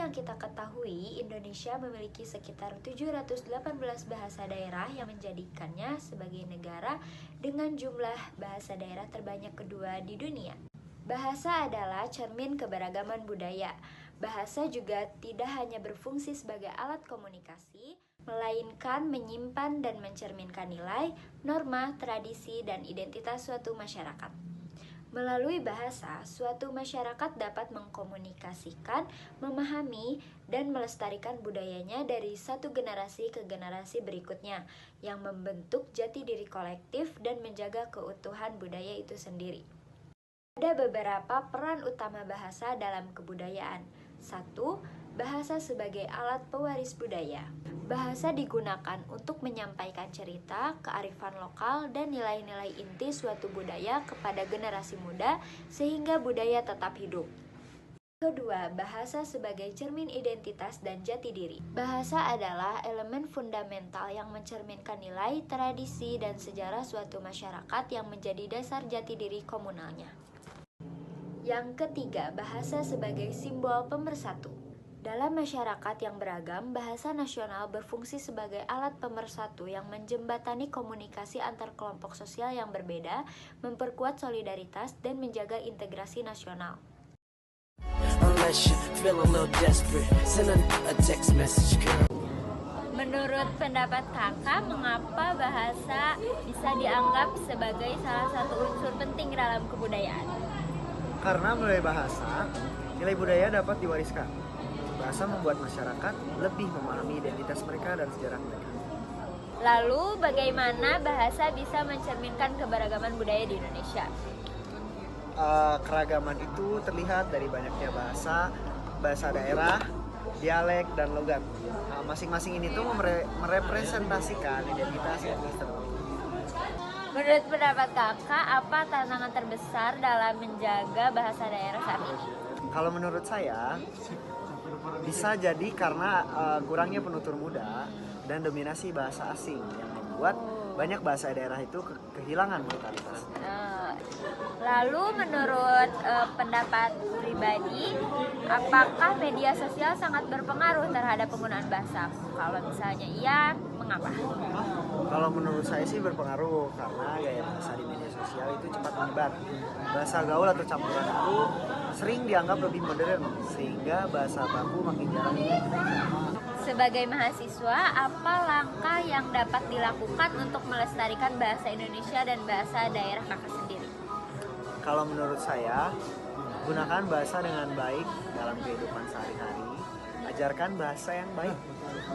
yang kita ketahui, Indonesia memiliki sekitar 718 bahasa daerah yang menjadikannya sebagai negara dengan jumlah bahasa daerah terbanyak kedua di dunia. Bahasa adalah cermin keberagaman budaya. Bahasa juga tidak hanya berfungsi sebagai alat komunikasi, melainkan menyimpan dan mencerminkan nilai, norma, tradisi, dan identitas suatu masyarakat. Melalui bahasa, suatu masyarakat dapat mengkomunikasikan, memahami, dan melestarikan budayanya dari satu generasi ke generasi berikutnya, yang membentuk jati diri kolektif dan menjaga keutuhan budaya itu sendiri. Ada beberapa peran utama bahasa dalam kebudayaan. 1. Bahasa sebagai alat pewaris budaya. Bahasa digunakan untuk menyampaikan cerita, kearifan lokal, dan nilai-nilai inti suatu budaya kepada generasi muda sehingga budaya tetap hidup. Kedua, bahasa sebagai cermin identitas dan jati diri. Bahasa adalah elemen fundamental yang mencerminkan nilai, tradisi, dan sejarah suatu masyarakat yang menjadi dasar jati diri komunalnya. Yang ketiga, bahasa sebagai simbol pemersatu. Dalam masyarakat yang beragam, bahasa nasional berfungsi sebagai alat pemersatu yang menjembatani komunikasi antar kelompok sosial yang berbeda, memperkuat solidaritas, dan menjaga integrasi nasional. Menurut pendapat kakak, mengapa bahasa bisa dianggap sebagai salah satu unsur penting dalam kebudayaan? Karena melalui bahasa, nilai budaya dapat diwariskan. Bahasa membuat masyarakat lebih memahami identitas mereka dan sejarah mereka. Lalu, bagaimana bahasa bisa mencerminkan keberagaman budaya di Indonesia? Keragaman itu terlihat dari banyaknya bahasa daerah, dialek, dan logat. Masing-masing ini tuh merepresentasikan identitas etnis tertentu. Menurut pendapat kakak, apa tantangan terbesar dalam menjaga bahasa daerah saat ini? Kalau menurut saya, bisa jadi karena kurangnya penutur muda dan dominasi bahasa asing yang membuat banyak bahasa daerah itu kehilangan brutalitas. Lalu menurut pendapat pribadi, apakah media sosial sangat berpengaruh terhadap penggunaan bahasa? Kalau misalnya iya, mengapa? Kalau menurut saya sih berpengaruh karena gaya bahasa di media sosial itu cepat menyebar. Bahasa gaul atau campuran itu sering dianggap lebih modern sehingga bahasa baku makin jarang digunakan. Sebagai mahasiswa, apa langkah yang dapat dilakukan untuk melestarikan bahasa Indonesia dan bahasa daerah kakak sendiri? Kalau menurut saya, gunakan bahasa dengan baik dalam kehidupan sehari-hari, ajarkan bahasa yang baik,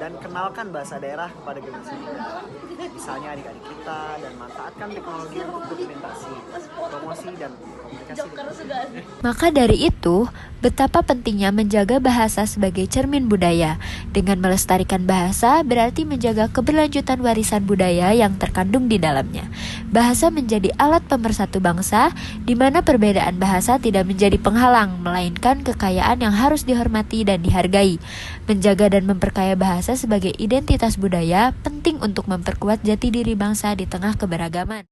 dan kenalkan bahasa daerah kepada generasi muda. Misalnya adik-adik kita, dan manfaatkan teknologi untuk dokumentasi, promosi, dan komunikasi. Maka dari itu, betapa pentingnya menjaga bahasa sebagai cermin budaya. Dengan melestarikan bahasa berarti menjaga keberlanjutan warisan budaya yang terkandung di dalamnya. Bahasa menjadi alat pemersatu bangsa, di mana perbedaan bahasa tidak menjadi penghalang, melainkan kekayaan yang harus dihormati dan dihargai. Menjaga dan memperkaya bahasa sebagai identitas budaya penting untuk memperkuat jati diri bangsa di tengah keberagaman.